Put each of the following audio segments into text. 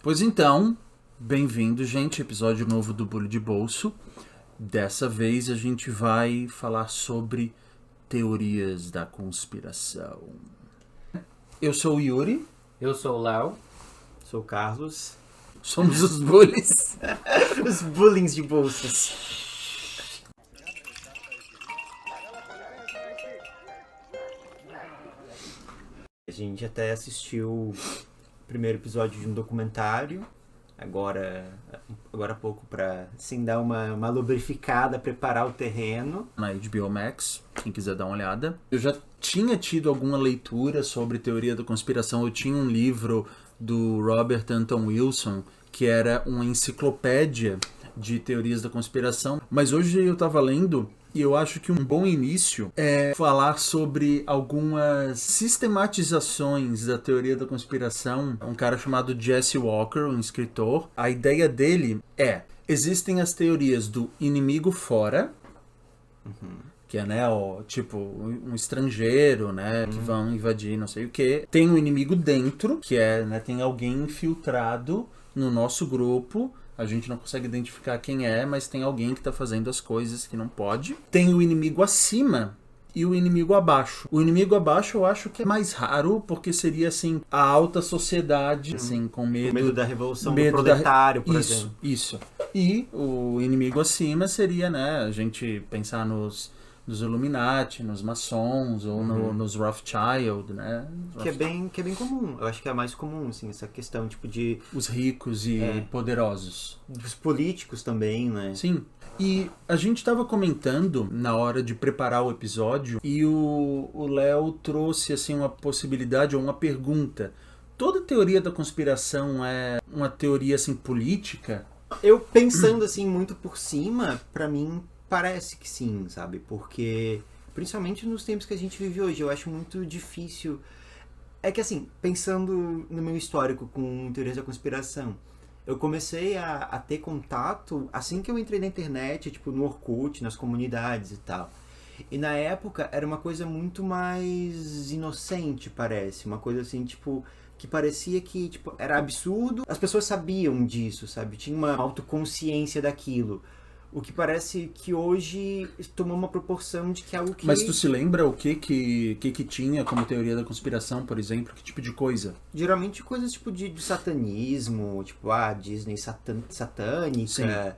Pois então, bem-vindo, gente, episódio novo do Bully de Bolso. Dessa vez a gente vai falar sobre teorias da conspiração. Eu sou o Yuri. Eu sou o Léo. Sou o Carlos. Somos os bullies. Os bullings de bolsas. A gente até assistiu o primeiro episódio de um documentário, agora há pouco, pra assim, dar uma lubrificada, preparar o terreno. Na HBO Max, quem quiser dar uma olhada. Eu já tinha tido alguma leitura sobre teoria da conspiração. Eu tinha um livro do Robert Anton Wilson, que era uma enciclopédia de teorias da conspiração. Mas hoje eu estava lendo e eu acho que um bom início é falar sobre algumas sistematizações da teoria da conspiração. Um cara chamado Jesse Walker, um escritor. A ideia dele é: existem as teorias do inimigo fora, que é, né, tipo, um estrangeiro, né, que vão invadir não sei o quê. Tem o inimigo dentro, que é, né, tem alguém infiltrado no nosso grupo. A gente não consegue identificar quem é, mas tem alguém que tá fazendo as coisas que não pode. Tem o inimigo acima e o inimigo abaixo. O inimigo abaixo eu acho que é mais raro, porque seria, assim, a alta sociedade, assim, com medo... O medo da revolução do proletário, por exemplo. Isso. E o inimigo acima seria, né, a gente pensar nos Illuminati, nos maçons ou nos Rothschild, né? Que é bem comum. Eu acho que é mais comum, assim, essa questão, tipo, de... Os ricos e poderosos. Dos políticos também, né? Sim. E a gente estava comentando na hora de preparar o episódio e o Léo trouxe, assim, uma possibilidade ou uma pergunta. Toda teoria da conspiração é uma teoria, assim, política? Eu pensando, assim, muito por cima, pra mim... Parece que sim, sabe? Porque, principalmente nos tempos que a gente vive hoje, eu acho muito difícil... É que, assim, pensando no meu histórico com teorias da conspiração, eu comecei a ter contato assim que eu entrei na internet, tipo, no Orkut, nas comunidades e tal. E na época era uma coisa muito mais inocente, parece. Uma coisa assim, tipo... que parecia que, tipo, era absurdo. As pessoas sabiam disso, sabe? Tinha uma autoconsciência daquilo. O que parece que hoje tomou uma proporção de que é algo que... Mas tu se lembra o que tinha como teoria da conspiração, por exemplo? Que tipo de coisa? Geralmente coisas tipo de satanismo, tipo, Disney satânica,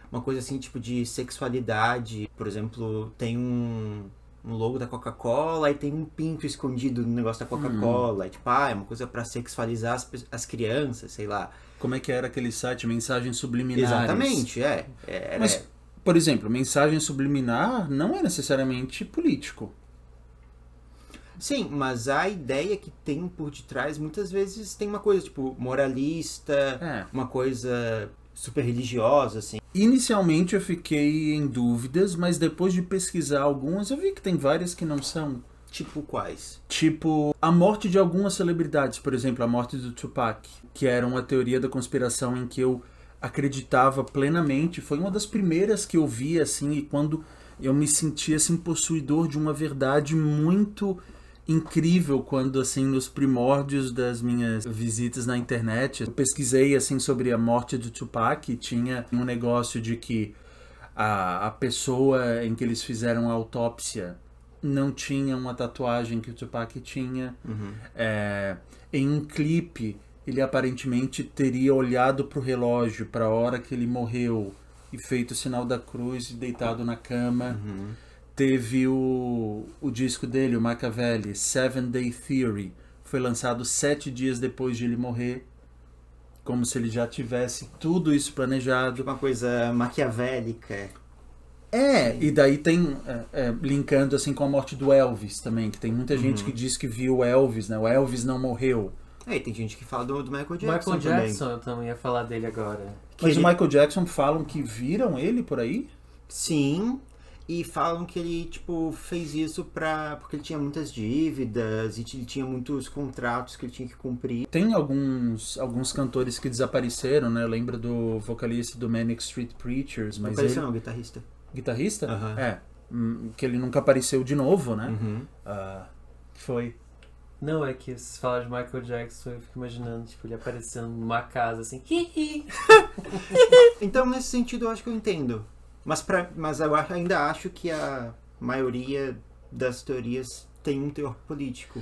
uma coisa assim, tipo de sexualidade. Por exemplo, tem um logo da Coca-Cola e tem um pinto escondido no negócio da Coca-Cola. Tipo, é uma coisa pra sexualizar as crianças, sei lá. Como é que era aquele site Mensagens Subliminares? Exatamente, Mas, por exemplo, mensagem subliminar não é necessariamente político. Sim, mas a ideia que tem por detrás, muitas vezes tem uma coisa, tipo, moralista, uma coisa super religiosa, assim. Inicialmente eu fiquei em dúvidas, mas depois de pesquisar algumas, eu vi que tem várias que não são. Tipo quais? Tipo, a morte de algumas celebridades, por exemplo, a morte do Tupac, que era uma teoria da conspiração em que eu acreditava plenamente. Foi uma das primeiras que eu vi, assim, e quando eu me sentia, assim, possuidor de uma verdade muito incrível, quando, assim, nos primórdios das minhas visitas na internet, eu pesquisei, assim, sobre a morte do Tupac, e tinha um negócio de que a pessoa em que eles fizeram a autópsia não tinha uma tatuagem que o Tupac tinha. Em um clipe, ele aparentemente teria olhado pro relógio, para a hora que ele morreu, e feito o sinal da cruz e deitado na cama. Teve o disco dele, o Machiavelli, Seven Day Theory. Foi lançado 7 dias depois de ele morrer. Como se ele já tivesse tudo isso planejado. Uma coisa maquiavélica. E daí tem, linkando assim com a morte do Elvis também, que tem muita gente que diz que viu o Elvis, né? O Elvis não morreu. E tem gente que fala do Michael Jackson Michael também. Jackson, eu também ia falar dele agora. Mas o Michael Jackson falam que viram ele por aí? Sim, e falam que ele, tipo, fez isso porque ele tinha muitas dívidas e ele tinha muitos contratos que ele tinha que cumprir. Tem alguns cantores que desapareceram, né? Eu lembro do vocalista do Manic Street Preachers, mas Vocalista não, guitarrista. Guitarrista? Que ele nunca apareceu de novo, né? Foi. Não, é que vocês falaram de Michael Jackson, eu fico imaginando, tipo, ele aparecendo numa casa, assim, hi. Então, nesse sentido, eu acho que eu entendo. Mas eu ainda acho que a maioria das teorias tem um teor político.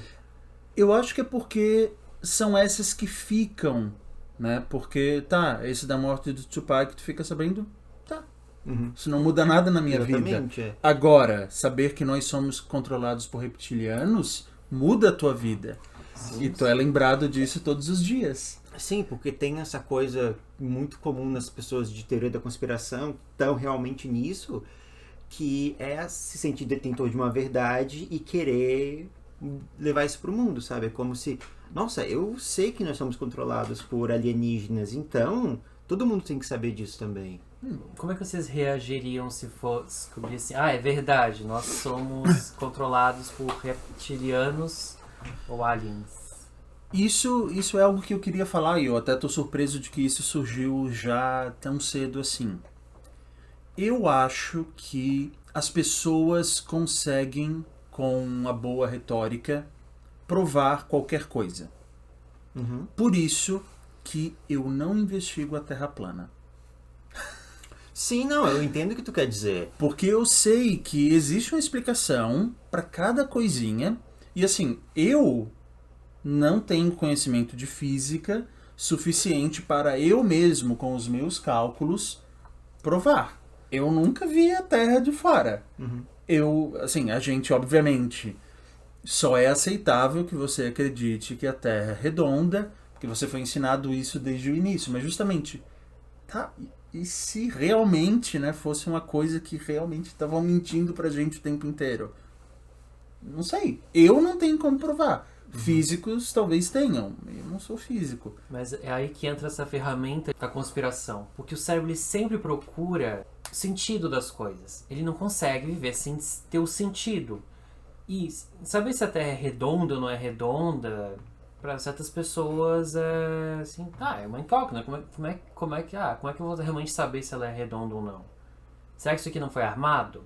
Eu acho que é porque são essas que ficam, né? Porque, esse da morte do Tupac, tu fica sabendo, isso não muda nada na minha Exatamente, vida. é. Agora, saber que nós somos controlados por reptilianos muda a tua vida. Sim, E tu é lembrado disso todos os dias. Sim, porque tem essa coisa muito comum nas pessoas de teoria da conspiração que estão realmente nisso, que é se sentir detentor de uma verdade e querer levar isso pro mundo, sabe? É como se, nossa, eu sei que nós somos controlados por alienígenas, então todo mundo tem que saber disso também. Como é que vocês reagiriam se fosse descobrissem, é verdade, nós somos controlados por reptilianos ou aliens? Isso é algo que eu queria falar e eu até tô surpreso de que isso surgiu já tão cedo assim. Eu acho que as pessoas conseguem, com uma boa retórica, provar qualquer coisa. Por isso que eu não investigo a Terra plana. Sim, não, eu entendo o que tu quer dizer. Porque eu sei que existe uma explicação para cada coisinha. E assim, eu não tenho conhecimento de física suficiente para eu mesmo, com os meus cálculos, provar. Eu nunca vi a Terra de fora. A gente, obviamente, só é aceitável que você acredite que a Terra é redonda, porque você foi ensinado isso desde o início. Mas justamente, e se realmente, né, fosse uma coisa que realmente estavam mentindo pra gente o tempo inteiro? Não sei. Eu não tenho como provar. Físicos talvez tenham. Eu não sou físico. Mas é aí que entra essa ferramenta da conspiração. Porque o cérebro ele sempre procura o sentido das coisas. Ele não consegue viver sem ter o sentido. E saber se a Terra é redonda ou não é redonda, para certas pessoas é assim, é uma incógnita. Como é que eu vou realmente saber se ela é redonda ou não? Será que isso aqui não foi armado?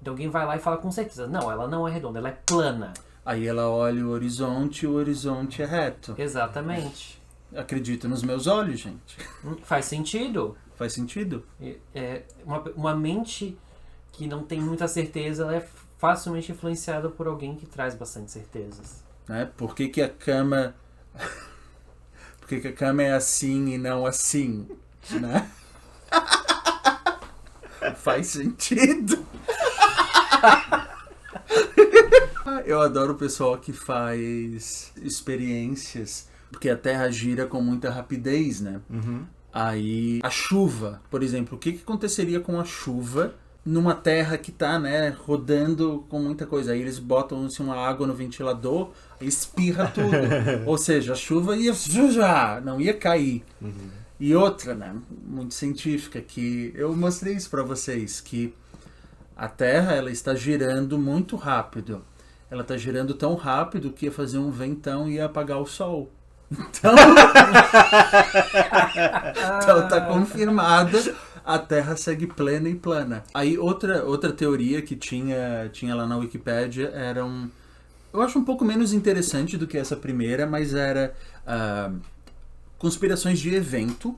Então alguém vai lá e fala com certeza, não, ela não é redonda, ela é plana. Aí ela olha o horizonte é reto. Exatamente. Acredita nos meus olhos, gente. Faz sentido. Faz sentido? Uma mente que não tem muita certeza, ela é facilmente influenciada por alguém que traz bastante certezas. Né? Por que a cama... Por que a cama é assim e não assim? Né? Faz sentido. Eu adoro o pessoal que faz experiências, porque a Terra gira com muita rapidez, né? Aí, a chuva, por exemplo, o que aconteceria com a chuva numa Terra que tá, né, rodando com muita coisa? Aí eles botam assim, uma água no ventilador, aí espirra tudo. Ou seja, a chuva não ia cair. E outra, né, muito científica, que eu mostrei isso para vocês, que a Terra ela está girando muito rápido. Ela está girando tão rápido que ia fazer um ventão e ia apagar o Sol. Então, então tá confirmada, a Terra segue plena e plana. Aí outra teoria que tinha lá na Wikipédia era eu acho um pouco menos interessante do que essa primeira, mas era conspirações de evento.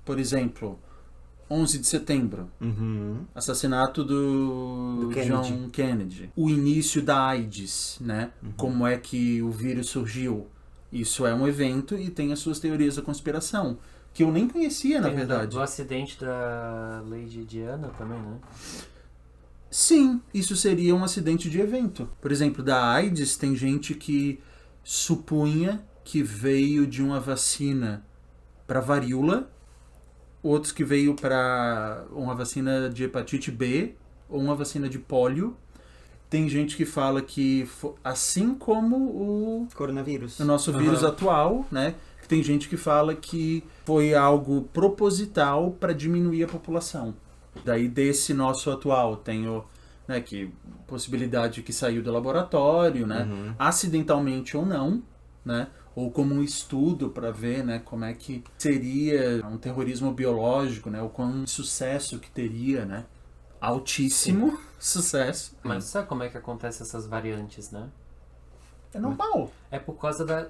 Por exemplo, 11 de setembro, assassinato do John Kennedy, o início da AIDS, né? Como é que o vírus surgiu. Isso é um evento e tem as suas teorias da conspiração, que eu nem conhecia, na verdade. Do acidente da Lady Diana também, né? Sim, isso seria um acidente de evento. Por exemplo, da AIDS, tem gente que supunha que veio de uma vacina para varíola, outros que veio para uma vacina de hepatite B ou uma vacina de pólio. Tem gente que fala que, assim como o coronavírus, o nosso vírus atual, né? Tem gente que fala que foi algo proposital para diminuir a população. Daí desse nosso atual tem né, que possibilidade que saiu do laboratório, né? Acidentalmente ou não, né? Ou como um estudo para ver, né, como é que seria um terrorismo biológico, né? O quão sucesso que teria, né? Altíssimo sucesso. Mas sabe como é que acontecem essas variantes, né? É normal. É por causa da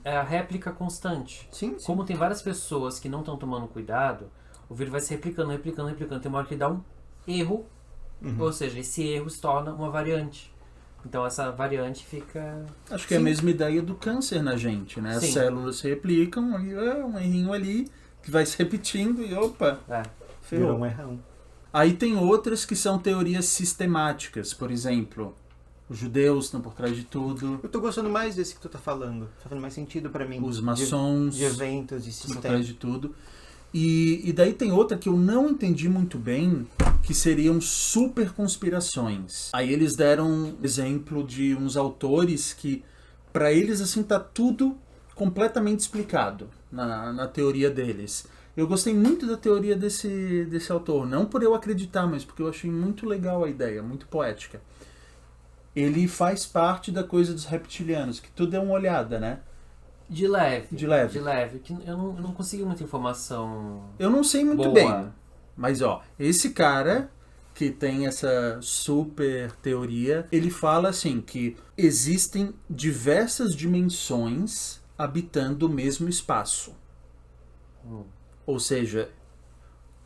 a réplica constante. Sim. Como tem várias pessoas que não estão tomando cuidado, o vírus vai se replicando. Tem uma hora que dá um erro, ou seja, esse erro se torna uma variante. Então essa variante fica... Acho que é a mesma ideia do câncer na gente, né? As Sim. células se replicam, aí um errinho ali, que vai se repetindo e opa, Virou ferrou. um errão. Aí tem outras que são teorias sistemáticas, por exemplo, os judeus estão por trás de tudo, Eu tô gostando mais desse que tu tá falando. Tá fazendo mais sentido pra mim. os maçons De eventos e estão por trás sistemas. de tudo. E daí tem outra que eu não entendi muito bem, que seriam super conspirações. Aí eles deram um exemplo de uns autores que, pra eles, assim, tá tudo completamente explicado na teoria deles. Eu gostei muito da teoria desse autor, não por eu acreditar, mas porque eu achei muito legal a ideia, muito poética. Ele faz parte da coisa dos reptilianos, que tudo é uma olhada, né? De leve. De leve. De leve. Que eu não consegui muita informação Eu não sei muito boa. bem, mas ó, esse cara que tem essa super teoria, ele fala assim que existem diversas dimensões habitando o mesmo espaço. Ou seja,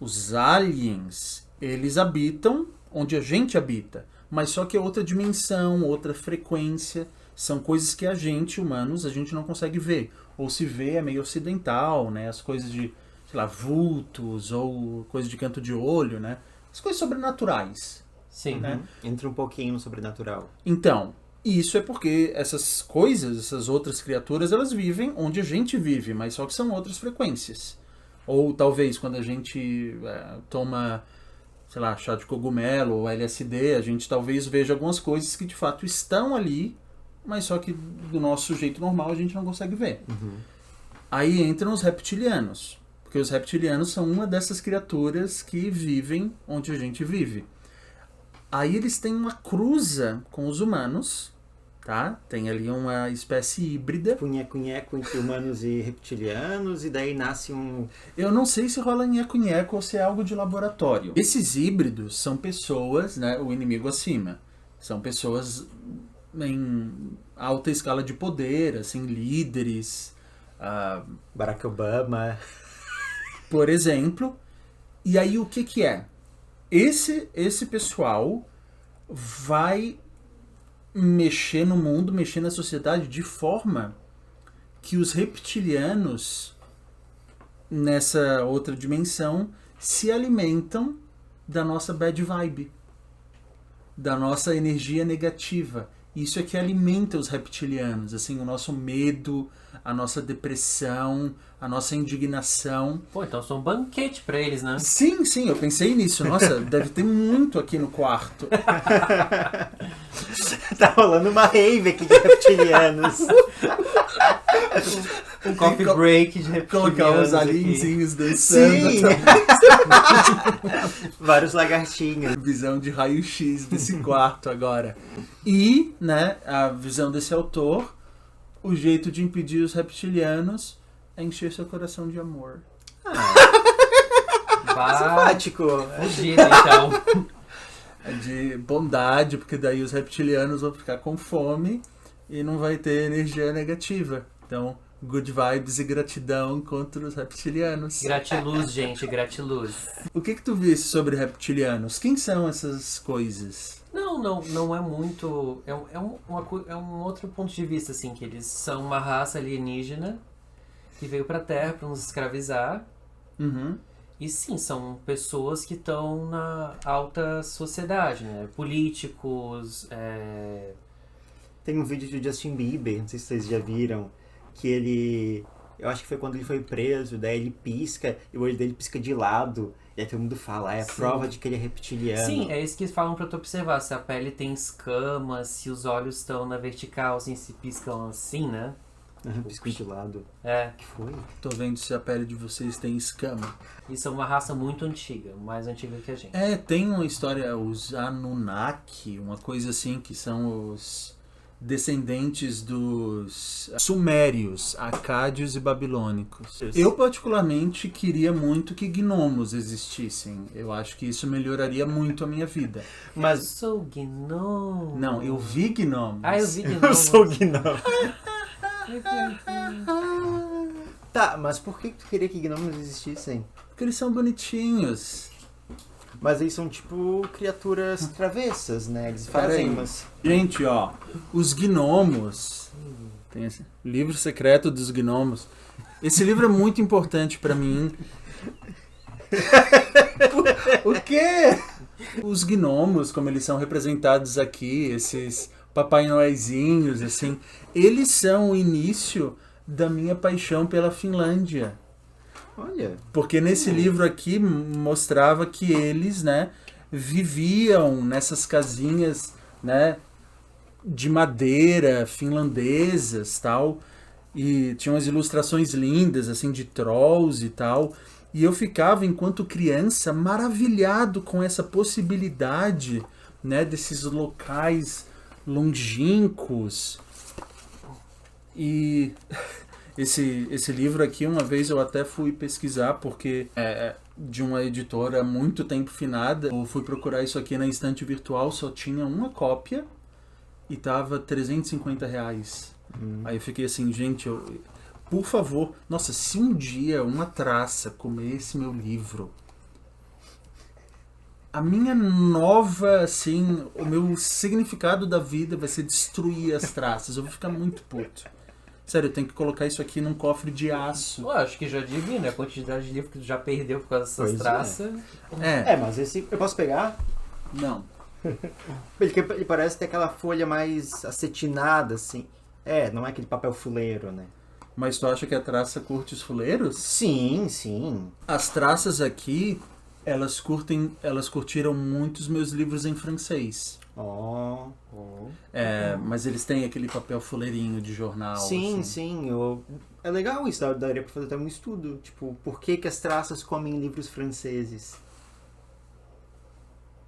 os aliens, eles habitam onde a gente habita, mas só que é outra dimensão, outra frequência, são coisas que a gente, humanos, a gente não consegue ver. Ou se vê é meio ocidental, né? As coisas de, sei lá, vultos ou coisas de canto de olho, né? As coisas sobrenaturais. Sim. Né? Entra um pouquinho no sobrenatural. Então, isso é porque essas coisas, essas outras criaturas, elas vivem onde a gente vive, mas só que são outras frequências. Ou talvez quando a gente toma, sei lá, chá de cogumelo ou LSD, a gente talvez veja algumas coisas que de fato estão ali, mas só que do nosso jeito normal a gente não consegue ver. Aí entram os reptilianos, porque os reptilianos são uma dessas criaturas que vivem onde a gente vive. Aí eles têm uma cruza com os humanos, tá? Tem ali uma espécie híbrida. Cunheco entre humanos e reptilianos, e daí nasce um... Eu não sei se rola nheco-nheco ou se é algo de laboratório. Esses híbridos são pessoas, né? O inimigo acima. São pessoas em alta escala de poder, assim, líderes, Barack Obama. por exemplo. E aí o que que é? Esse pessoal vai mexer no mundo, mexer na sociedade de forma que os reptilianos nessa outra dimensão se alimentam da nossa bad vibe, da nossa energia negativa. Isso é que alimenta os reptilianos, assim, o nosso medo, a nossa depressão, a nossa indignação. Pô, então sou um banquete pra eles, né? Sim, eu pensei nisso. Nossa, deve ter muito aqui no quarto. Tá rolando uma rave aqui de reptilianos. Um coffee break de reptilianos. Colocar os aqui. alienzinhos dançando. Sim! Vários lagartinhos. Visão de raio-x desse quarto agora. E, né, a visão desse autor, o jeito de impedir os reptilianos é encher seu coração de amor. Simpático. Fugido, então. De bondade, porque daí os reptilianos vão ficar com fome e não vai ter energia negativa. Então, good vibes e gratidão contra os reptilianos. Gratiluz, gente, gratiluz. O que tu visse sobre reptilianos? Quem são essas coisas? Não é muito... É um outro ponto de vista, assim, que eles são uma raça alienígena que veio pra Terra pra nos escravizar. Uhum. E sim, são pessoas que estão na alta sociedade, né? Políticos, Tem um vídeo do Justin Bieber, não sei se vocês já viram, que ele... Eu acho que foi quando ele foi preso, daí ele pisca, e o olho dele pisca de lado, e aí todo mundo fala, é a Sim. prova de que ele é reptiliano. Sim, é isso que falam pra tu observar, se a pele tem escamas, se os olhos estão na vertical, assim, se piscam assim, né? Pisca de lado. É, O que foi? Tô vendo se a pele de vocês tem escama. isso é uma raça muito antiga, mais antiga que a gente. Tem uma história, os Anunnaki, uma coisa assim, que são os descendentes dos sumérios, acádios e babilônicos. Eu particularmente queria muito que gnomos existissem. Eu acho que isso melhoraria muito a minha vida. Mas Eu sou gnomo. Não, eu vi gnomos. Ah, eu vi gnomo. eu sou gnomo. Tá, mas por que tu queria que gnomos existissem? Porque eles são bonitinhos. Mas eles são tipo criaturas travessas, né? Eles fazem umas... Gente, ó, os gnomos. Tem esse livro secreto dos gnomos. Esse livro é muito importante pra mim. O quê? Os gnomos, como eles são representados aqui, esses Papai Noézinhos, assim, eles são o início da minha paixão pela Finlândia. Olha. Porque nesse livro aqui mostrava que eles, né, viviam nessas casinhas, né, de madeira finlandesas, tal, e tinham umas ilustrações lindas assim de trolls e tal, e eu ficava enquanto criança maravilhado com essa possibilidade, né, desses locais longínquos. E esse livro aqui, uma vez eu até fui pesquisar, porque é de uma editora há muito tempo finada. Eu fui procurar isso aqui na estante virtual, só tinha uma cópia e tava R$350. Aí eu fiquei assim, gente, por favor, nossa, se um dia uma traça comer esse meu livro, a minha nova, assim, o meu significado da vida vai ser destruir as traças. Eu vou ficar muito puto. Sério, eu tenho que colocar isso aqui num cofre de aço. Eu acho que já devia, né? A quantidade de livro que tu já perdeu por causa dessas Pois traças. É, mas esse... Eu posso pegar? Não. Ele parece ter aquela folha mais acetinada, assim. Não é aquele papel fuleiro, né? Mas tu acha que a traça curte os fuleiros? Sim, sim. As traças aqui, elas curtiram muito os meus livros em francês. Mas eles têm aquele papel fuleirinho de jornal. Sim, assim. sim. É legal isso, daria pra fazer até um estudo. Tipo, por que as traças comem livros franceses?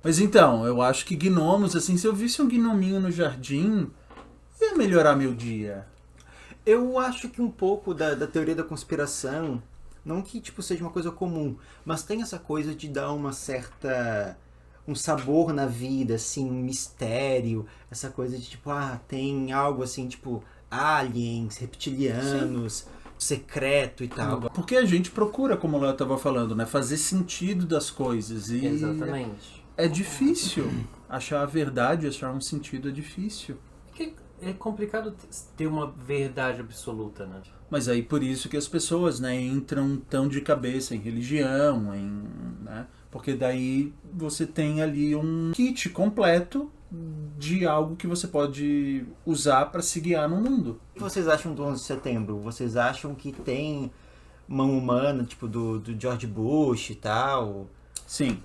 Mas então, eu acho que gnomos, assim, se eu visse um gnominho no jardim, ia melhorar meu dia. Eu acho que um pouco da teoria da conspiração, não que tipo seja uma coisa comum, mas tem essa coisa de dar uma certa... um sabor na vida, assim, um mistério, essa coisa de tipo, tem algo assim, tipo, aliens, reptilianos, secreto e tal. Porque a gente procura, como eu estava falando, né, fazer sentido das coisas. E Exatamente. é difícil achar a verdade, achar um sentido é difícil. Porque é complicado ter uma verdade absoluta, né? Mas aí por isso que as pessoas, né, entram tão de cabeça em religião, né, porque daí você tem ali um kit completo de algo que você pode usar para se guiar no mundo. O que vocês acham do 11 de setembro? Vocês acham que tem mão humana, tipo do George Bush e tal? Sim.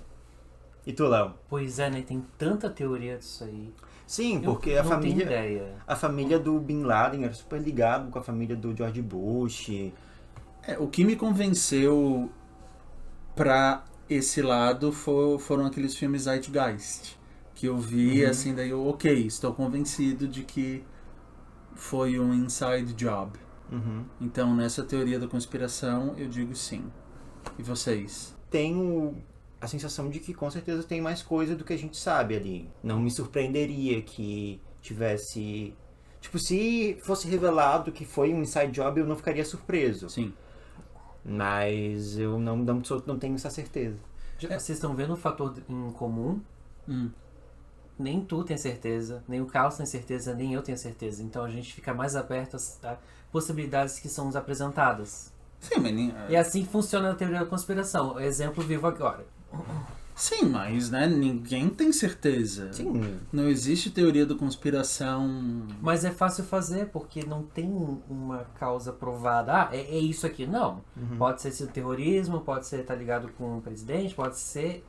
E tu, Léo? Pois é, né? Tem tanta teoria disso aí. Sim, porque Eu não tenho ideia. a família do Bin Laden era super ligado com a família do George Bush. O que me convenceu para esse lado foram aqueles filmes Zeitgeist, que eu vi, assim, daí eu, estou convencido de que foi um inside job. Então, nessa teoria da conspiração, eu digo sim. E vocês? Tenho a sensação de que com certeza tem mais coisa do que a gente sabe ali. Não me surpreenderia que tivesse... Tipo, se fosse revelado que foi um inside job, eu não ficaria surpreso. Sim. Mas eu não tenho essa certeza. Vocês estão vendo um fator em comum? Nem tu tem certeza, nem o Carlos tem certeza, nem eu tenho certeza. Então a gente fica mais aberto a possibilidades que são nos apresentadas. Sim, mas... E assim funciona a teoria da conspiração. Exemplo vivo agora. Sim, mas, né, ninguém tem certeza. Sim. Não existe teoria da conspiração... Mas é fácil fazer, porque não tem uma causa provada. É isso aqui. Não. Pode ser terrorismo, pode ser estar ligado com o presidente, pode ser...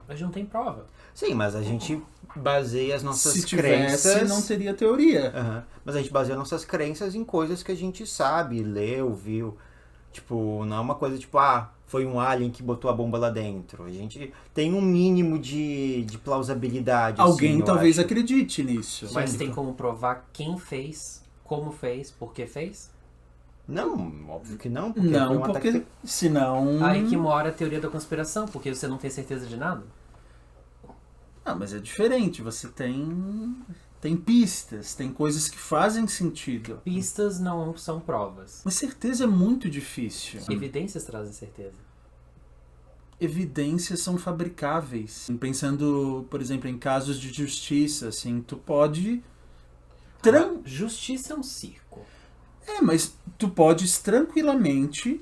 Mas não tem prova. Sim, mas a gente baseia as nossas Se tivesse, crenças... não teria teoria. Mas a gente baseia nossas crenças em coisas que a gente sabe, leu, viu. Tipo, não é uma coisa tipo, foi um alien que botou a bomba lá dentro. A gente tem um mínimo de plausibilidade. Alguém assim, talvez eu acho. acredite nisso. Mas tem como provar quem fez, como fez, por que fez? Não, óbvio que não. Porque foi Não, um porque ataque... senão... Aí que mora a teoria da conspiração, porque você não tem certeza de nada. Ah, mas é diferente. Você tem pistas, tem coisas que fazem sentido. Pistas não são provas. Mas certeza é muito difícil. Evidências trazem certeza. Evidências são fabricáveis. Pensando, por exemplo, em casos de justiça, assim, tu pode... Justiça é um circo. Mas tu podes tranquilamente,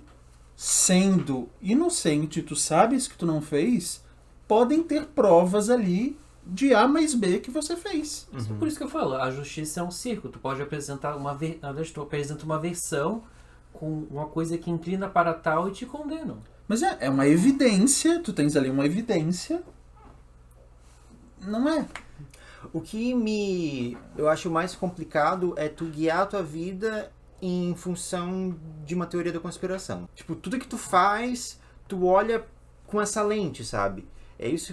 sendo inocente, tu sabes que tu não fez, podem ter provas ali de A mais B que você fez. Por isso que eu falo, a justiça é um circo. Tu pode apresentar tu apresenta uma versão com uma coisa que inclina para tal e te condenam. Mas é uma evidência, tu tens ali uma evidência. Não é? O que eu acho mais complicado é tu guiar a tua vida em função de uma teoria da conspiração. Tipo, tudo que tu faz, tu olha com essa lente, sabe?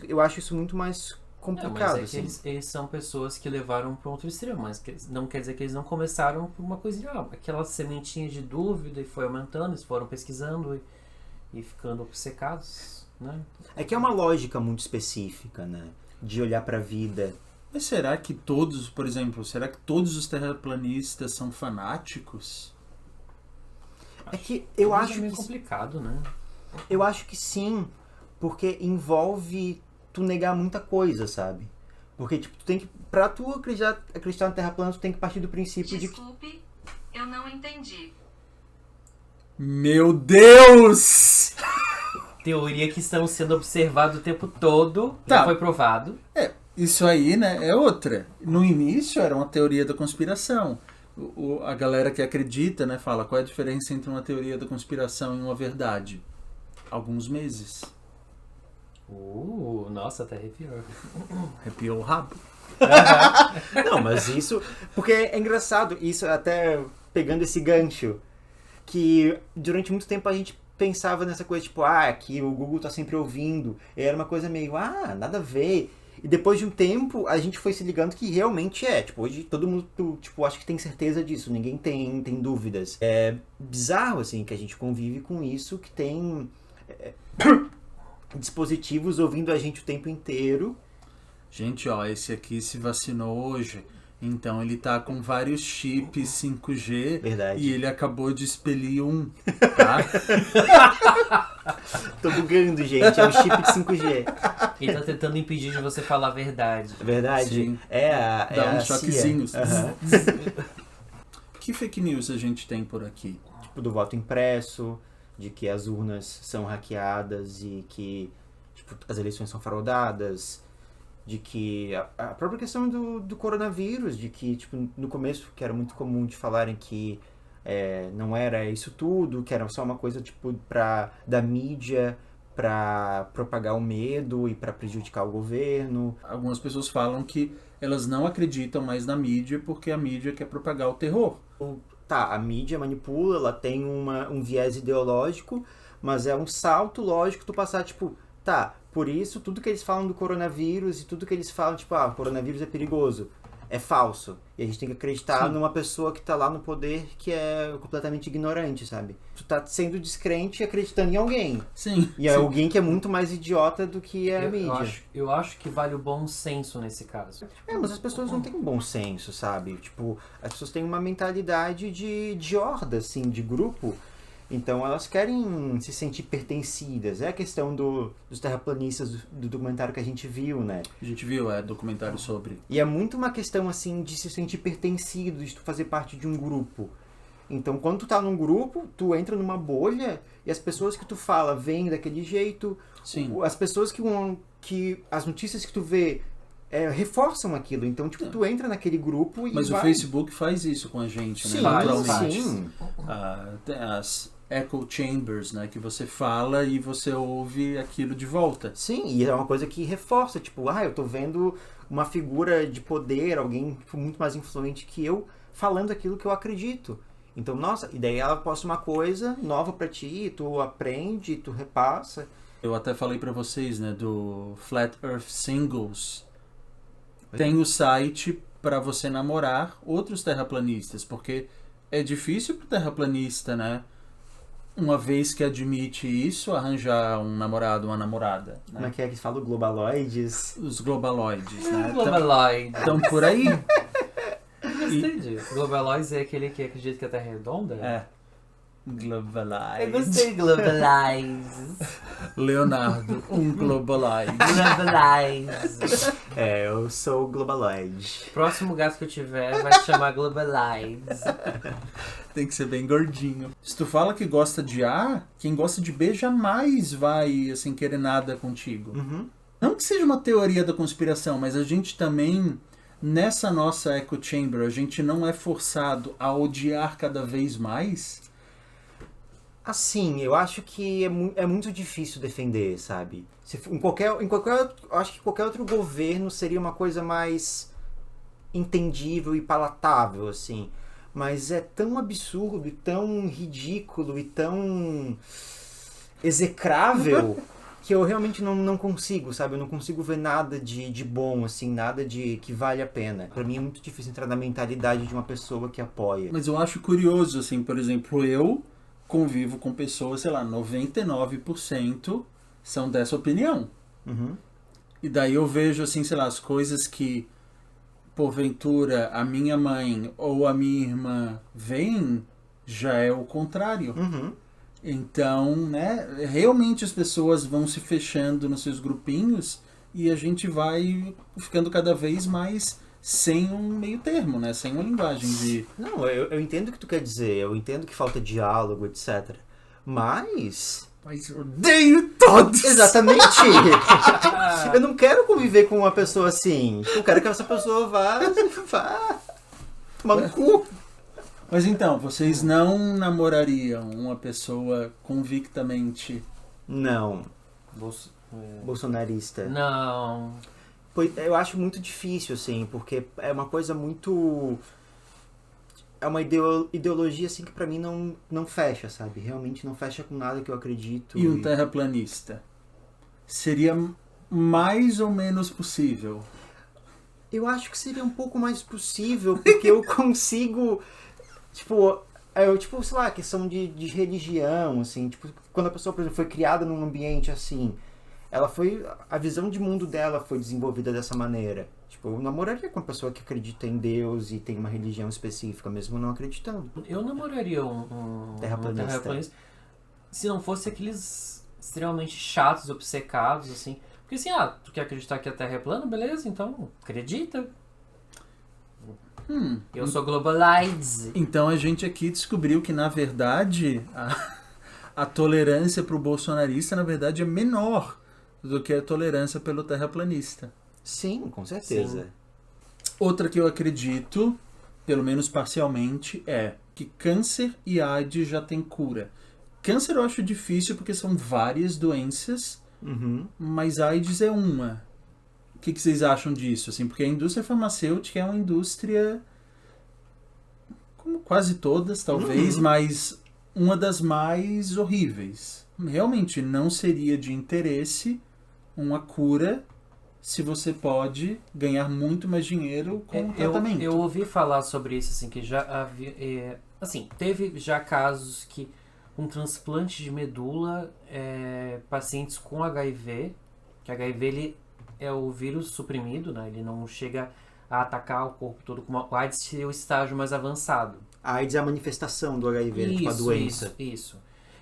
Eu acho isso muito mais complicado. Mas é que eles são pessoas que levaram para um outro extremo, mas não quer dizer que eles não começaram por uma coisa aquela sementinha de dúvida e foi aumentando, eles foram pesquisando e ficando obcecados, né? É que é uma lógica muito específica, né? De olhar pra vida. Mas será que todos, por exemplo, será que todos os terraplanistas são fanáticos? É que eu Mas acho é meio que complicado, né? eu acho que sim, porque envolve tu negar muita coisa, sabe? Porque tipo, tu tem que pra tu acreditar na Terra plana, tu tem que partir do princípio de que Desculpe, eu não entendi. Meu Deus! Teoria que estão sendo observado o tempo todo, Tá. já foi provado. Isso aí, né, é outra. No início era uma teoria da conspiração. A galera que acredita, né, fala qual é a diferença entre uma teoria da conspiração e uma verdade. Alguns meses. Nossa, até arrepiou. Arrepiou o rabo. Não, mas isso... Porque é engraçado, isso até pegando esse gancho, que durante muito tempo a gente pensava nessa coisa, tipo, que o Google tá sempre ouvindo. E era uma coisa meio, nada a ver. E depois de um tempo, a gente foi se ligando que realmente é. Tipo, hoje todo mundo, tipo, acho que tem certeza disso. Ninguém tem dúvidas. É bizarro, assim, que a gente convive com isso, que tem dispositivos ouvindo a gente o tempo inteiro. Gente, ó, esse aqui se vacinou hoje. Então ele tá com vários chips 5G. Verdade. E ele acabou de expelir um, tá? Tô bugando, gente. É um chip de 5G. Ele tá tentando impedir de você falar a verdade. Verdade? Sim. Dá uns choquezinhos. Uhum. Que fake news a gente tem por aqui? Tipo, do voto impresso, de que as urnas são hackeadas e que tipo, as eleições são fraudadas, de que a própria questão do coronavírus, de que tipo, no começo, que era muito comum de falarem que não era isso tudo, que era só uma coisa tipo da mídia para propagar o medo e para prejudicar o governo. Algumas pessoas falam que elas não acreditam mais na mídia porque a mídia quer propagar o terror. Tá, a mídia manipula, ela tem um viés ideológico, mas é um salto lógico tu passar, tipo, por isso tudo que eles falam do coronavírus e tudo que eles falam, tipo, o coronavírus é perigoso, é falso. E a gente tem que acreditar numa pessoa que tá lá no poder que é completamente ignorante, sabe? Tu tá sendo descrente e acreditando em alguém. Sim. E é alguém que é muito mais idiota do que a mídia. Eu acho que vale o bom senso nesse caso. Mas as pessoas não têm bom senso, sabe? Tipo, as pessoas têm uma mentalidade de horda, assim, de grupo. Então elas querem se sentir pertencidas. É a questão dos terraplanistas do documentário que a gente viu, né? A gente viu, documentário sobre. E é muito uma questão, assim, de se sentir pertencido, de tu fazer parte de um grupo. Então, quando tu tá num grupo, tu entra numa bolha e as pessoas que tu fala vêm daquele jeito. Sim. As pessoas que as notícias que tu vê reforçam aquilo. Então, tipo, tu entra naquele grupo e Mas o Facebook faz isso com a gente, né? Sim, Naturalmente. sim. Tem as echo chambers, né? Que você fala e você ouve aquilo de volta. Sim, e é uma coisa que reforça. Tipo, eu tô vendo uma figura de poder, alguém muito mais influente que eu, falando aquilo que eu acredito. Então, nossa, e daí ela posta uma coisa nova pra ti, tu aprende, tu repassa. Eu até falei pra vocês, né, do Flat Earth Singles. Tem o site pra você namorar outros terraplanistas, porque é difícil pro terraplanista, né, uma vez que admite isso, arranjar um namorado, uma namorada. Né? Como é que fala? Globaloides? Os globaloides, né? Globaloid. Estão por aí. Gostei disso. Globaloid é aquele que acredita que a Terra é redonda? É. Globaloid. Eu gostei de Globalize. Leonardo, um globaloid. Globalize. Eu sou globaloide. Próximo gato que eu tiver vai se chamar Globalize. Tem que ser bem gordinho. Se tu fala que gosta de A, quem gosta de B jamais vai, assim, querer nada contigo. Uhum. Não que seja uma teoria da conspiração, mas a gente também, nessa nossa echo chamber, a gente não é forçado a odiar cada vez mais. Assim, eu acho que é muito difícil defender, sabe? Em qualquer, eu acho que qualquer outro governo seria uma coisa mais entendível e palatável, assim. Mas é tão absurdo, e tão ridículo e tão execrável que eu realmente não consigo, sabe? Eu não consigo ver nada de bom, assim, nada de que vale a pena. Pra mim é muito difícil entrar na mentalidade de uma pessoa que apoia. Mas eu acho curioso, assim, por exemplo, eu convivo com pessoas, sei lá, 99% são dessa opinião. Uhum. E daí eu vejo, assim, sei lá, as coisas que, porventura, a minha mãe ou a minha irmã veem, já é o contrário. Uhum. Então, né, realmente as pessoas vão se fechando nos seus grupinhos e a gente vai ficando cada vez mais sem um meio termo, né? Sem uma linguagem de... Não, eu entendo o que tu quer dizer, eu entendo que falta diálogo, etc. Mas eu odeio todos! exatamente! Eu não quero conviver com uma pessoa assim. Eu quero que essa pessoa vá tomar no cu. Mas então, vocês não namorariam uma pessoa convictamente... Não, Bolso... bolsonarista. Não. Eu acho muito difícil, assim, porque é uma coisa muito... É uma ideologia, assim, que pra mim não fecha, sabe? Realmente não fecha com nada que eu acredito. E um terraplanista? Seria mais ou menos possível? Eu acho que seria um pouco mais possível, porque eu consigo... Tipo, sei lá, questão de religião, assim, tipo, quando a pessoa, por exemplo, foi criada num ambiente assim, a visão de mundo dela foi desenvolvida dessa maneira. Tipo, eu namoraria com uma pessoa que acredita em Deus e tem uma religião específica, mesmo não acreditando. Eu namoraria um terraplanista se não fosse aqueles extremamente chatos, obcecados, assim. Porque assim, tu quer acreditar que a Terra é plana? Beleza, então acredita. Eu sou globalized. Então a gente aqui descobriu que, na verdade, a tolerância para o bolsonarista, na verdade, é menor do que a tolerância pelo terraplanista. Sim, com certeza. Sim. Outra que eu acredito, pelo menos parcialmente, é que câncer e AIDS já tem cura. Câncer eu acho difícil porque são várias doenças, mas AIDS é uma. O que vocês acham disso? Assim, porque a indústria farmacêutica é uma indústria, como quase todas, talvez, mas uma das mais horríveis. Realmente não seria de interesse uma cura se você pode ganhar muito mais dinheiro com o tratamento. Eu ouvi falar sobre isso, assim, que já havia... assim, teve já casos que um transplante de medula, pacientes com HIV, que HIV ele é o vírus suprimido, né? Ele não chega a atacar o corpo todo, como o AIDS seria o estágio mais avançado. A AIDS é a manifestação do HIV, tipo a doença. Isso.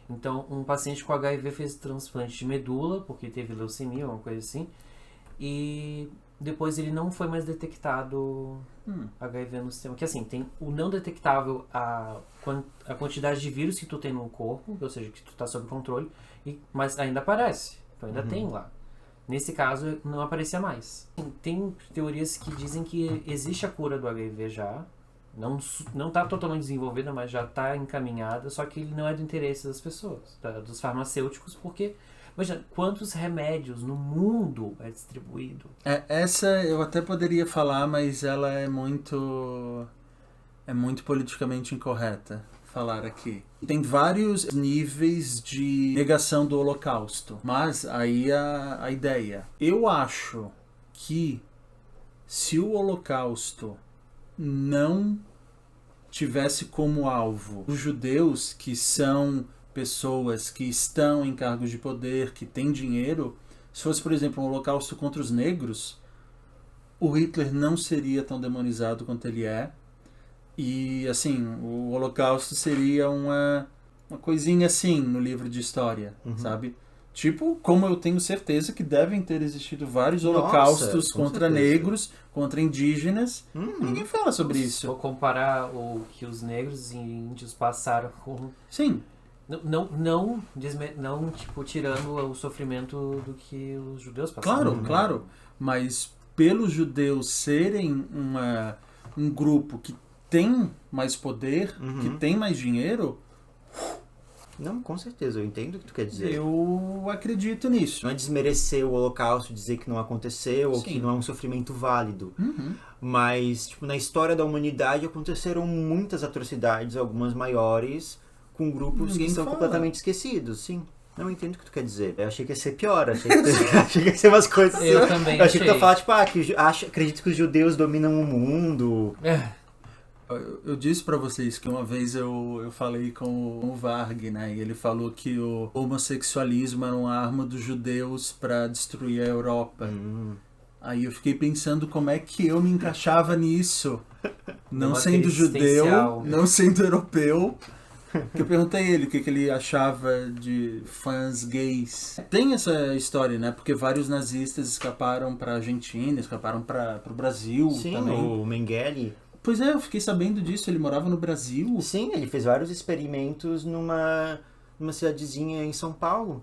Então, um paciente com HIV fez transplante de medula, porque teve leucemia, uma coisa assim, e depois ele não foi mais detectado HIV no sistema. Que assim, tem o não detectável, a quantidade de vírus que tu tem no corpo, ou seja, que tu tá sob controle, mas ainda aparece, então ainda tem lá. Nesse caso, não aparecia mais. Tem teorias que dizem que existe a cura do HIV já. Não está totalmente desenvolvida, mas já está encaminhada. Só que ele não é do interesse das pessoas, dos farmacêuticos, porque... Veja, quantos remédios no mundo é distribuído? Essa eu até poderia falar, mas ela é muito politicamente incorreta. falar aqui. Tem vários níveis de negação do Holocausto, mas aí a ideia. Eu acho que se o Holocausto não tivesse como alvo os judeus, que são pessoas que estão em cargos de poder, que têm dinheiro, se fosse, por exemplo, um Holocausto contra os negros, o Hitler não seria tão demonizado quanto ele é. E, assim, o Holocausto seria uma coisinha assim no livro de história, sabe? Tipo, como eu tenho certeza que devem ter existido vários holocaustos contra negros, contra indígenas. Ninguém fala sobre isso. Vou comparar o que os negros e índios passaram com... Sim. Não, tipo, tirando o sofrimento do que os judeus passaram. Claro. Mas pelos judeus serem um grupo que tem mais poder, que tem mais dinheiro... Não, com certeza, eu entendo o que tu quer dizer. Eu acredito nisso. Não é desmerecer o Holocausto, dizer que não aconteceu ou que não é um sofrimento válido. Mas, tipo, na história da humanidade aconteceram muitas atrocidades, algumas maiores, com grupos que são completamente esquecidos, sim. Não entendo o que tu quer dizer. Eu achei que ia ser pior, achei que ia ser umas coisas assim. Eu também achei que tu ia falar, tipo, acredito que os judeus dominam o mundo. Eu disse pra vocês que uma vez eu falei com o Varg, né? E ele falou que o homossexualismo era uma arma dos judeus pra destruir a Europa. Aí eu fiquei pensando como é que eu me encaixava nisso. Não sendo judeu, não sendo europeu. Que eu perguntei a ele o que ele achava de fãs gays. Tem essa história, né? Porque vários nazistas escaparam pra Argentina, escaparam pro Brasil. Sim, também. O Mengele. Pois é, eu fiquei sabendo disso. Ele morava no Brasil. Sim, ele fez vários experimentos numa cidadezinha em São Paulo.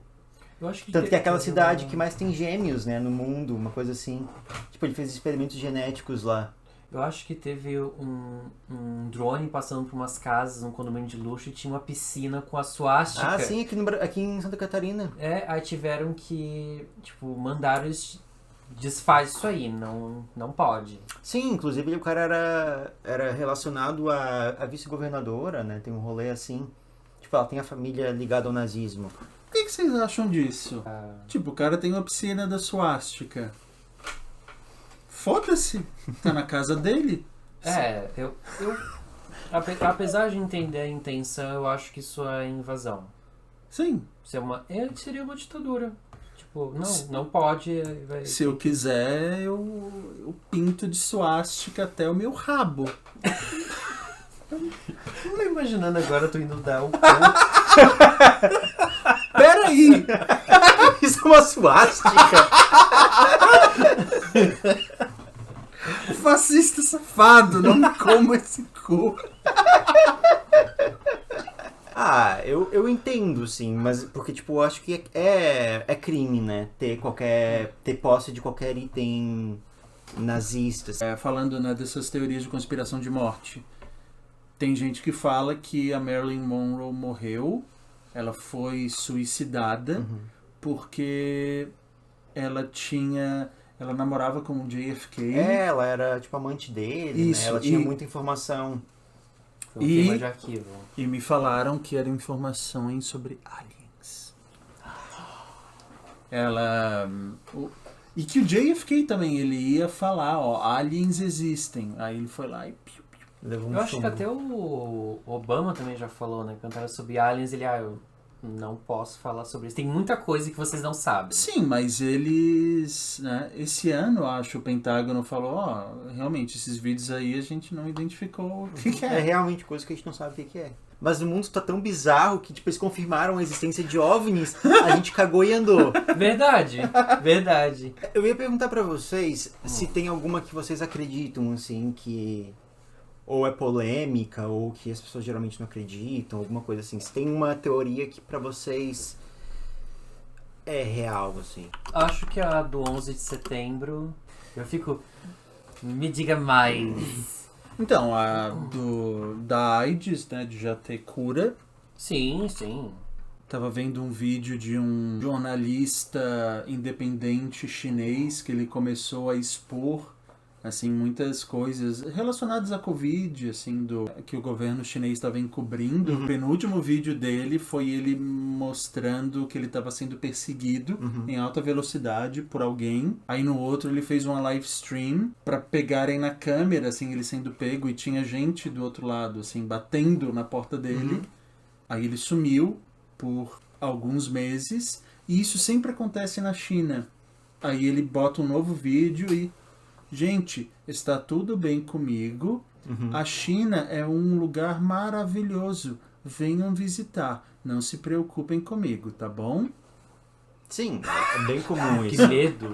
Eu acho que Tanto que é aquela cidade que mais tem gêmeos, né, no mundo, uma coisa assim. Tipo, ele fez experimentos genéticos lá. Eu acho que teve um drone passando por umas casas, um condomínio de luxo, e tinha uma piscina com a suástica. Ah, sim, aqui em Santa Catarina. Aí tiveram que, tipo, mandaram eles... Desfaz isso aí, não pode. Sim, inclusive o cara era relacionado à vice-governadora, né? Tem um rolê assim. Tipo, ela tem a família ligada ao nazismo. O que vocês acham disso? Tipo, o cara tem uma piscina da suástica. Foda-se. Tá na casa dele. Eu apesar de entender a intenção, eu acho que isso é invasão. Sim. Seria uma ditadura. Tipo, não pode... Se eu quiser, eu pinto de suástica até o meu rabo. Não tô imaginando agora, tu indo dar o Peraí! Isso é uma suástica? Fascista safado, não me coma esse cu. Eu entendo, sim, mas porque, tipo, eu acho que é crime, né? Ter posse de qualquer item nazista. Falando, né, dessas teorias de conspiração de morte. Tem gente que fala que a Marilyn Monroe morreu, ela foi suicidada, porque ela namorava com o JFK. Ela era, tipo, amante dele, né? Ela tinha muita informação. Queima de arquivo. E me falaram que eram informações sobre aliens. E que o JFK também, ele ia falar, aliens existem. Aí ele foi lá e... Eu acho que até o Obama também já falou, né? Cantaram sobre aliens, eu não posso falar sobre isso. Tem muita coisa que vocês não sabem. Sim, mas eles... Né, esse ano, acho, o Pentágono falou, realmente, esses vídeos aí a gente não identificou o que é. É realmente coisa que a gente não sabe o que é. Mas o mundo tá tão bizarro que, tipo, eles confirmaram a existência de OVNIs, a gente cagou e andou. Verdade. Eu ia perguntar pra vocês se tem alguma que vocês acreditam, assim, que... ou é polêmica, ou que as pessoas geralmente não acreditam, alguma coisa assim. Se tem uma teoria que pra vocês é real, assim. Acho que a do 11 de setembro, eu fico... Me diga mais. Então, a da AIDS, né, de já ter cura. Sim. Tava vendo um vídeo de um jornalista independente chinês que ele começou a expor assim, muitas coisas relacionadas à Covid, assim, que o governo chinês estava encobrindo. O penúltimo vídeo dele foi ele mostrando que ele estava sendo perseguido em alta velocidade por alguém. Aí no outro ele fez uma live stream para pegarem na câmera, assim, ele sendo pego, e tinha gente do outro lado, assim, batendo na porta dele. Aí ele sumiu por alguns meses, e isso sempre acontece na China. Aí ele bota um novo vídeo e... Gente, está tudo bem comigo. A China é um lugar maravilhoso. Venham visitar. Não se preocupem comigo, tá bom? Sim, é bem comum Que isso. medo.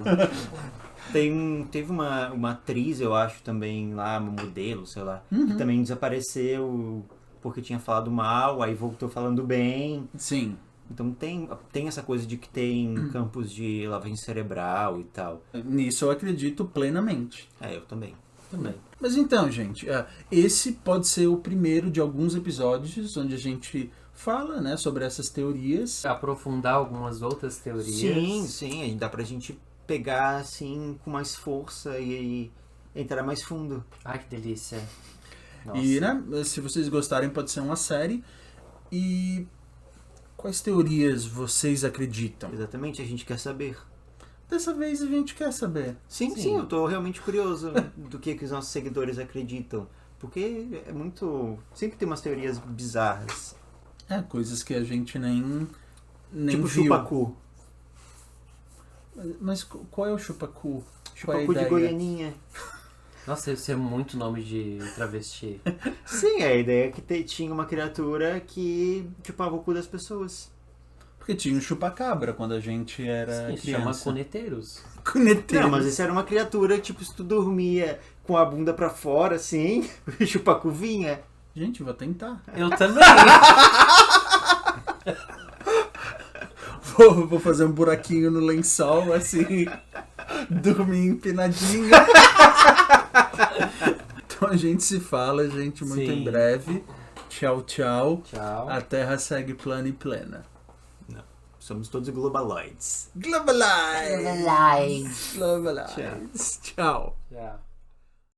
Teve uma atriz, eu acho, também lá, uma modelo, sei lá, que também desapareceu porque tinha falado mal, aí voltou falando bem. Sim. Então tem essa coisa de que tem campos de lavagem cerebral e tal. Nisso eu acredito plenamente. Eu também. Mas então, gente, esse pode ser o primeiro de alguns episódios onde a gente fala, né, sobre essas teorias. Aprofundar algumas outras teorias. Sim, dá pra gente pegar assim com mais força e entrar mais fundo. Ai, que delícia. Nossa. E, né, se vocês gostarem, pode ser uma série. E quais teorias vocês acreditam? Exatamente, a gente quer saber. Dessa vez a gente quer saber. Sim, eu tô realmente curioso do que os nossos seguidores acreditam. Porque é muito... Sempre tem umas teorias bizarras. Coisas que a gente nem Tipo viu. chupacu. Mas qual é o chupacu? Qual é a Chupacu de ideia? Goianinha. Nossa, isso é muito nome de travesti. Sim, a ideia é que tinha uma criatura que chupava o cu das pessoas. Porque tinha um chupacabra quando a gente era Sim, se chama criança. coneteiros. Cuneteiro. Não, mas isso era uma criatura, tipo, se tu dormia com a bunda pra fora, assim, o chupacu vinha. Gente, vou tentar. Eu também. Vou fazer um buraquinho no lençol, assim, dormir empinadinho. Então a gente se fala, gente, muito Sim. em breve. Tchau, tchau. Tchau. A Terra segue plana e plena. Somos todos globaloids. Globalize! Globalize! Tchau. Tchau.